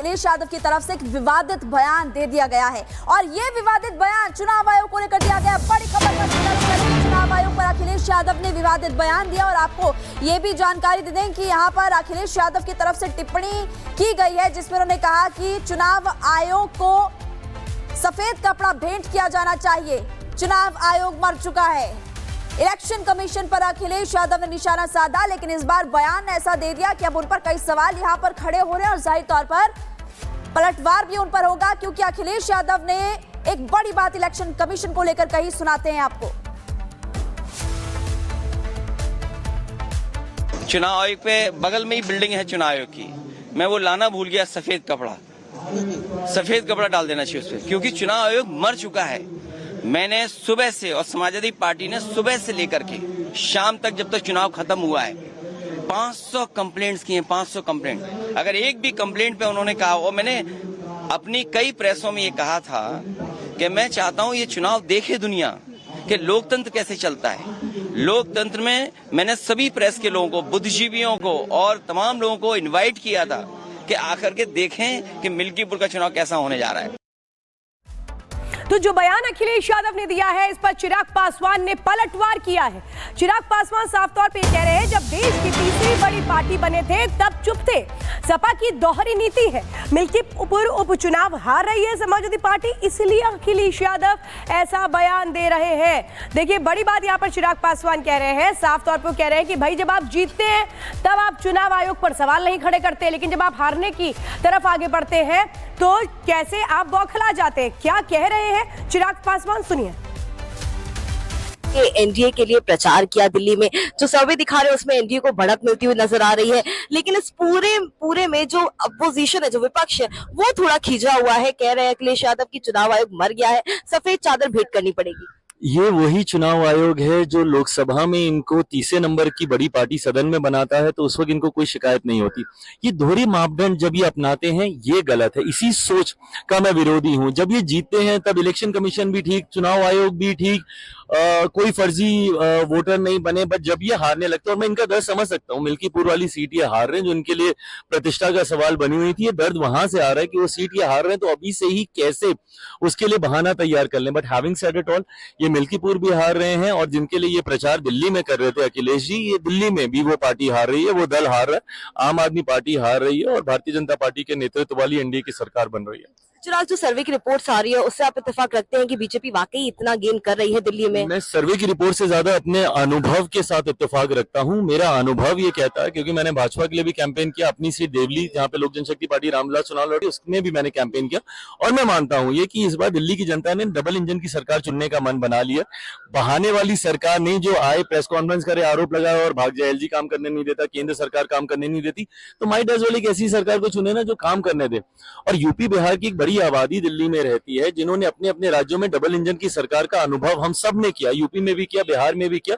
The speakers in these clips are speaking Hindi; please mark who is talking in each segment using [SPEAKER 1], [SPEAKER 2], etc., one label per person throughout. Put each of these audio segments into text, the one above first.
[SPEAKER 1] अखिलेश यादव की तरफ से एक विवादित बयान दे दिया गया है और ये विवादित बयान चुनाव आयोग को लेकर दिया गया। बड़ी खबर का चुनाव आयोग पर अखिलेश यादव ने विवादित बयान दिया और आपको ये भी जानकारी दे दें कि यहाँ पर अखिलेश यादव की तरफ से टिप्पणी की गई है जिसमें उन्होंने कहा कि चुनाव आयोग को सफेद कपड़ा भेंट किया जाना चाहिए। चुनाव आयोग मर चुका है। इलेक्शन कमीशन पर अखिलेश यादव ने निशाना साधा, लेकिन इस बार बयान ऐसा दे दिया कि अब उन पर कई सवाल यहां पर खड़े हो रहे हैं और जाहिर तौर पर पलटवार भी उन पर होगा, क्योंकि अखिलेश यादव ने एक बड़ी बात इलेक्शन कमीशन को लेकर कही। सुनाते हैं आपको।
[SPEAKER 2] चुनाव आयोग पे बगल में ही बिल्डिंग है चुनाव आयोग की, मैं वो लाना भूल गया। सफेद कपड़ा डाल देना चाहिए उस पर, क्योंकि चुनाव आयोग मर चुका है। मैंने सुबह से और समाजवादी पार्टी ने सुबह से लेकर के शाम तक जब तक चुनाव खत्म हुआ है 500 कंप्लेंट्स की हैं। 500 कंप्लेंट। अगर एक भी कंप्लेंट पे उन्होंने कहा, और मैंने अपनी कई प्रेसों में ये कहा था कि मैं चाहता हूं ये चुनाव देखे दुनिया कि लोकतंत्र कैसे चलता है। लोकतंत्र में मैंने सभी प्रेस के लोगों को, बुद्धिजीवियों को और तमाम लोगों को इन्वाइट किया था कि आकर के देखें कि मिल्कीपुर का चुनाव कैसा होने जा रहा है।
[SPEAKER 3] तो जो बयान अखिलेश यादव ने दिया है, इस पर चिराग पासवान ने पलटवार किया है। चिराग पासवान साफ तौर पे कह रहे हैं, जब देश की तीसरी बड़ी पार्टी बने थे तब चुप थे। सपा की दोहरी नीति है। मिल्कीपुर उपचुनाव हार रही है समाजवादी पार्टी, इसलिए अखिलेश यादव ऐसा बयान दे रहे हैं। देखिए, बड़ी बात यहाँ पर चिराग पासवान कह रहे हैं, साफ तौर पर कह रहे हैं कि भाई जब आप जीतते हैं तब आप चुनाव आयोग पर सवाल नहीं खड़े करते, लेकिन जब आप हारने की तरफ आगे बढ़ते हैं तो कैसे आप बौखला जाते हैं। क्या कह रहे हैं चिराग पासवान, सुनिए।
[SPEAKER 4] एनडीए के लिए प्रचार किया दिल्ली में, जो सर्वे दिखा रहे हैं उसमें एनडीए को बढ़त मिलती हुई नजर आ रही है, लेकिन इस पूरे में जो अपोजिशन है, जो विपक्ष है, वो थोड़ा खिंचा हुआ है। कह रहे हैं अखिलेश यादव की चुनाव आयोग मर गया है, सफेद चादर भेंट करनी पड़ेगी।
[SPEAKER 5] ये वही चुनाव आयोग है जो लोकसभा में इनको तीसरे नंबर की बड़ी पार्टी सदन में बनाता है, तो उस वक्त इनको कोई शिकायत नहीं होती। ये दोहरी मापदंड जब ये अपनाते हैं ये गलत है। इसी सोच का मैं विरोधी हूं। जब ये जीतते हैं तब इलेक्शन कमीशन भी ठीक, चुनाव आयोग भी ठीक, कोई फर्जी वोटर नहीं बने। बट जब ये हारने लगता है, और मैं इनका दर्द समझ सकता हूँ, मिल्कीपुर वाली सीट ये हार रहे हैं जो इनके लिए प्रतिष्ठा का सवाल बनी हुई थी। ये दर्द वहां से आ रहा है कि वो सीट ये हार रहे हैं, तो अभी से ही कैसे उसके लिए बहाना तैयार कर लें। But having said it all, ये मिल्कीपुर भी हार रहे हैं, और जिनके लिए ये प्रचार दिल्ली में कर रहे थे अखिलेश जी, ये दिल्ली में भी वो पार्टी हार रही है, वो दल हार रहा है, आम आदमी पार्टी हार रही है, और भारतीय जनता पार्टी के नेतृत्व वाली एनडीए की सरकार बन रही है।
[SPEAKER 4] चिराग, जो सर्वे की रिपोर्ट्स आ रही है उससे आप इत्तेफाक रखते हैं कि बीजेपी वाकई इतना गेन कर रही है दिल्ली में?
[SPEAKER 5] मैं सर्वे की रिपोर्ट से ज्यादा अपने अनुभव के साथ इत्तेफाक रखता हूं। मेरा अनुभव ये कहता है, क्योंकि मैंने भाजपा के लिए भी कैंपेन किया, अपनी सीट देवली जहां पे लोक जनशक्ति पार्टी रामविलास चुनाव लड़ी, उसमें भी मैंने कैंपेन किया, और मैं मानता हूं ये कि इस बार दिल्ली की जनता ने डबल इंजन की सरकार चुनने का मन बना लिया। बहाने वाली सरकार नहीं, जो आए प्रेस कॉन्फ्रेंस करे, आरोप लगाए और भाग जाए, एलजी काम करने नहीं देता, केंद्र सरकार काम करने नहीं देती, तो माइट एज वेल एक ऐसी सरकार को चुने ना जो काम करने दे। और यूपी बिहार की एक बड़ी आबादी दिल्ली में रहती है जिन्होंने अपने अपने राज्यों में डबल इंजन की सरकार का अनुभव हम सब ने किया, यूपी में भी किया, बिहार में भी किया,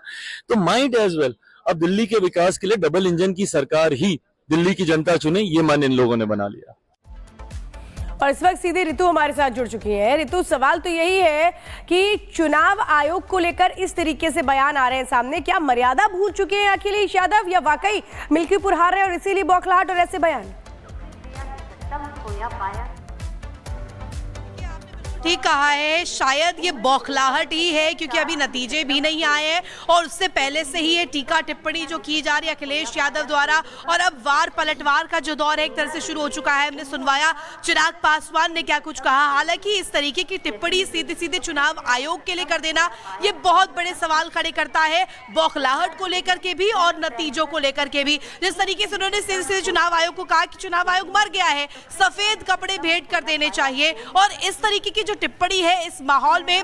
[SPEAKER 5] तो माइट एज वेल अब दिल्ली के विकास के लिए डबल इंजन की सरकार ही दिल्ली की जनता चुने, ये मन इन लोगों ने बना लिया।
[SPEAKER 3] और इस वक्त सीधे ऋतु हमारे साथ जुड़ चुकी है। ऋतु, सवाल तो यही है कि चुनाव आयोग को लेकर इस तरीके से बयान आ रहे हैं सामने, क्या मर्यादा भूल चुके हैं अखिलेश यादव, या वाकई मिल्कीपुर हार रहे हैं और इसीलिए बौखलाहट और ऐसे बयान?
[SPEAKER 6] ठीक कहा है, शायद ये बौखलाहट ही है, क्योंकि अभी नतीजे भी नहीं आए हैं और उससे पहले से ही ये टीका टिप्पणी जो की जा रही है अखिलेश यादव द्वारा, और अब वार पलटवार का जो दौर है एक तरह से शुरू हो चुका है। हमने सुनवाया चिराग पासवान ने क्या कुछ कहा। हालांकि इस तरीके की टिप्पणी सीधे सीधे चुनाव आयोग के लिए कर देना ये बहुत बड़े सवाल खड़े करता है, बौखलाहट को लेकर के भी और नतीजों को लेकर के भी। जिस तरीके से उन्होंने सीधे सीधे चुनाव आयोग को कहा कि चुनाव आयोग मर गया है, सफेद कपड़े भेंट कर देने चाहिए, और इस तरीके की जो टिप्पणी है इस माहौल में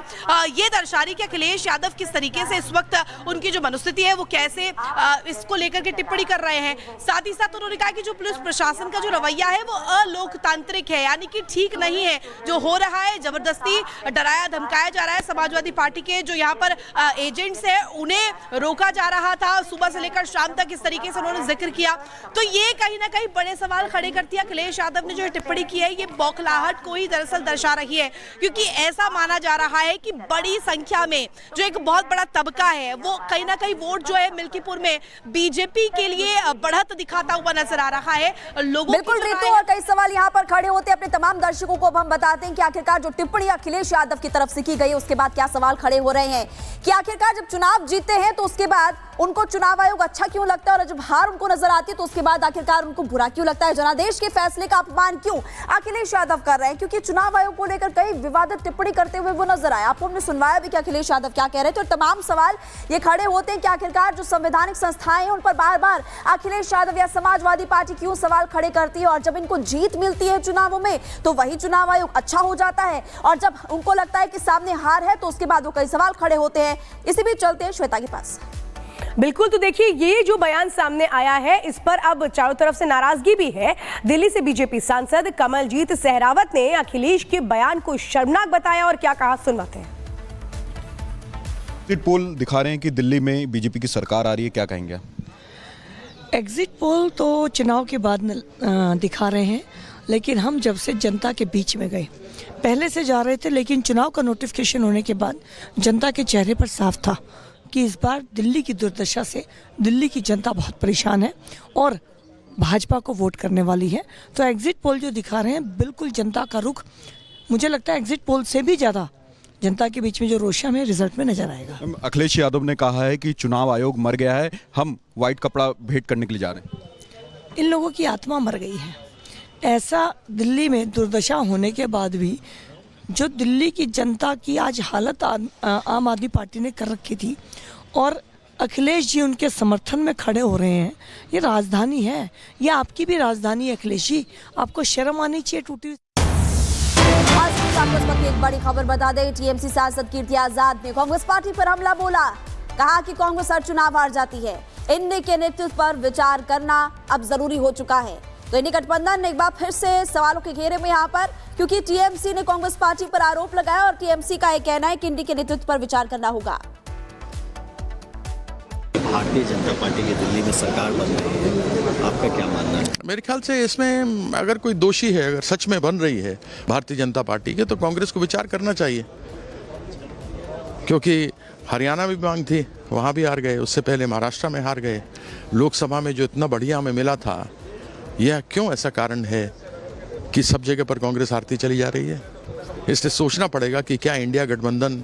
[SPEAKER 6] ये दर्शा रही कि अखिलेश यादव किस तरीके से इस वक्त उनकी जो मनोस्थिति है वो कैसे इसको लेकर के टिप्पणी कर रहे हैं। साथ ही साथ उन्होंने कहा कि जो पुलिस प्रशासन का जो रवैया है वो अलोकतांत्रिक है, यानी कि ठीक नहीं है जो हो रहा है। जबरदस्ती डराया धमकाया जा रहा है। समाजवादी पार्टी के जो यहाँ पर एजेंट्स है उन्हें रोका जा रहा था सुबह से लेकर शाम तक, इस तरीके से उन्होंने जिक्र किया। तो ये कहीं ना कहीं बड़े सवाल खड़े करती है। अखिलेश यादव ने जो टिप्पणी की है ये बौखलाहट को ही दरअसल दर्शा रही है। क्योंकि ऐसा माना जा रहा है कि बड़ी संख्या में जो एक बहुत बड़ा तबका है वो कहीं ना कहीं वोट जो है मिल्कीपुर में बीजेपी के लिए बढ़त दिखाता हुआ नजर आ रहा है। लोगों
[SPEAKER 1] बिल्कुल रीतू, और कई सवाल यहाँ पर खड़े होते हैं। अपने तमाम दर्शकों को अब हम बताते हैं कि आखिरकार जो टिप्पणी अखिलेश यादव की तरफ से की गई उसके बाद क्या सवाल खड़े हो रहे हैं कि आखिरकार जब चुनाव जीते हैं तो उसके बाद उनको चुनाव आयोग अच्छा क्यों लगता है, और जब हार उनको नजर आती है तो उसके बाद आखिरकार उनको बुरा क्यों लगता है। जनादेश के फैसले का अपमान क्यों अखिलेश यादव कर रहे हैं, क्योंकि चुनाव आयोग को लेकर कई विवादित टिप्पणी करते हुए वो नजर आए। आपको हमने सुनवाया भी कि अखिलेश यादव क्या कह रहे थे, और तमाम सवाल ये खड़े होते हैं कि आखिरकार जो संवैधानिक संस्थाएं हैं उन पर बार बार अखिलेश यादव या समाजवादी पार्टी क्यों सवाल खड़े करती है, और जब इनको जीत मिलती है चुनावों में तो वही चुनाव आयोग अच्छा हो जाता है, और जब उनको लगता है कि सामने हार है तो उसके बाद वो कई सवाल खड़े होते हैं। इसी बीच चलते हैं श्वेता के पास।
[SPEAKER 3] बिल्कुल, तो देखिए ये जो बयान सामने आया है इस पर अब चारों तरफ से नाराजगी भी है। दिल्ली से बीजेपी सांसद कमलजीत सहरावत ने अखिलेश के बयान को शर्मनाक बताया और क्या कहा, सुनवाते हैं।
[SPEAKER 7] एग्जिट पोल दिखा रहे हैं कि दिल्ली में बीजेपी की सरकार आ रही है, क्या कहेंगे?
[SPEAKER 8] एग्जिट पोल तो चुनाव के बाद दिखा रहे हैं, लेकिन हम जब से जनता के बीच में गए, पहले से जा रहे थे, लेकिन चुनाव का नोटिफिकेशन होने के बाद जनता के चेहरे पर साफ था कि इस बार दिल्ली की दुर्दशा से दिल्ली की जनता बहुत परेशान है और भाजपा को वोट करने वाली है। तो एग्जिट पोल जो दिखा रहे हैं बिल्कुल जनता का रुख, मुझे लगता है एग्जिट पोल से भी ज़्यादा जनता के बीच में जो रोष हमें रिजल्ट में नजर आएगा।
[SPEAKER 7] अखिलेश यादव ने कहा है कि चुनाव आयोग मर गया है, हम व्हाइट कपड़ा भेंट करने के लिए जा रहे हैं।
[SPEAKER 8] इन लोगों की आत्मा मर गई है। ऐसा दिल्ली में दुर्दशा होने के बाद भी जो दिल्ली की जनता की आज हालत आम आदमी पार्टी ने कर रखी थी और अखिलेश जी उनके समर्थन में खड़े हो रहे हैं। ये राजधानी है, ये आपकी भी राजधानी है अखिलेश जी, आपको शर्म आनी चाहिए। टूटी
[SPEAKER 1] आपको इस वक्त एक बड़ी खबर बता दें, टीएमसी सांसद कीर्ति आजाद ने कांग्रेस पार्टी पर हमला बोला, कहा कि कांग्रेस हर चुनाव हार जाती है, इंडी के नेतृत्व पर विचार करना अब जरूरी हो चुका है। तो इंडी गठबंधन एक बार फिर से सवालों के घेरे में यहाँ पर, क्योंकि टीएमसी ने कांग्रेस पार्टी पर आरोप लगाया और टीएमसी का यह कहना है कि इंडी के नेतृत्व पर विचार करना होगा।
[SPEAKER 9] भारतीय जनता पार्टी की दिल्ली में सरकार बन रही है, आपका क्या मानना है?
[SPEAKER 10] मेरे ख्याल से इसमें अगर कोई दोषी है, अगर सच में बन रही है भारतीय जनता पार्टी के, तो कांग्रेस को विचार करना चाहिए, क्योंकि हरियाणा में भी मांग थी, वहाँ भी हार गए, उससे पहले महाराष्ट्र में हार गए, लोकसभा में जो इतना बढ़िया हमें मिला था, यह क्यों ऐसा कारण है कि सब जगह पर कांग्रेस हारती चली जा रही है? इसलिए सोचना पड़ेगा कि क्या इंडिया गठबंधन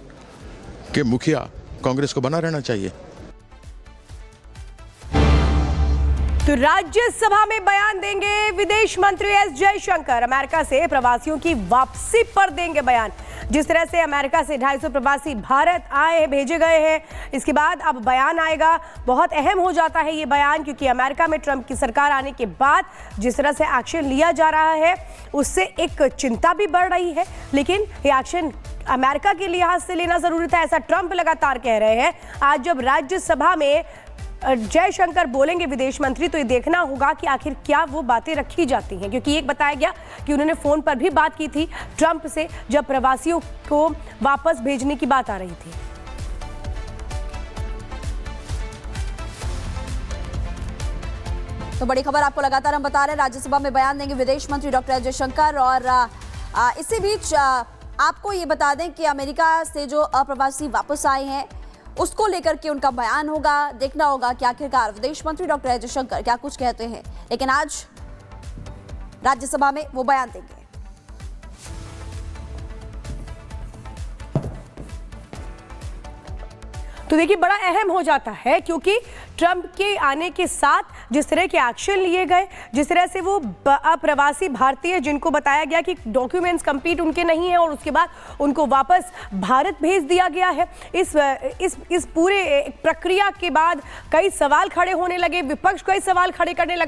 [SPEAKER 10] के मुखिया कांग्रेस को बना रहना चाहिए।
[SPEAKER 3] तो राज्यसभा में बयान देंगे विदेश मंत्री एस जयशंकर, अमेरिका से प्रवासियों की वापसी पर देंगे बयान। जिस तरह से अमेरिका से 250 प्रवासी भारत आए भेजे गए हैं, इसके बाद अब बयान आएगा। बहुत अहम हो जाता है ये बयान, क्योंकि अमेरिका में ट्रंप की सरकार आने के बाद जिस तरह से एक्शन लिया जा रहा है उससे एक चिंता भी बढ़ रही है, लेकिन ये एक्शन अमेरिका के लिहाज से लेना जरूरी था, ऐसा ट्रंप लगातार कह रहे हैं। आज जब राज्यसभा में जयशंकर बोलेंगे विदेश मंत्री, तो ये देखना होगा कि आखिर क्या वो बातें रखी जाती हैं, क्योंकि एक बताया गया कि उन्होंने फोन पर भी बात की थी ट्रंप से जब प्रवासियों को वापस भेजने की बात आ रही थी।
[SPEAKER 1] तो बड़ी खबर आपको लगातार हम बता रहे हैं, राज्यसभा में बयान देंगे विदेश मंत्री डॉक्टर एस जयशंकर। और इसी बीच आपको ये बता दें कि अमेरिका से जो अप्रवासी वापस आए हैं उसको लेकर के उनका बयान होगा। देखना होगा कि आखिरकार विदेश मंत्री डॉक्टर एस जयशंकर क्या कुछ कहते हैं, लेकिन आज राज्यसभा में वो बयान देंगे।
[SPEAKER 3] तो देखिए बड़ा अहम हो जाता है, क्योंकि ट्रंप के आने के साथ जिस तरह के एक्शन लिए गए, जिस तरह से वो अप्रवासी भारतीय जिनको बताया गया कि डॉक्यूमेंट्स कंप्लीट उनके नहीं है और उसके बाद उनको वापस भारत भेज दिया गया है, इस पूरे प्रक्रिया के बाद कई सवाल खड़े होने लगे, विपक्ष कई सवाल खड़े करने लगा।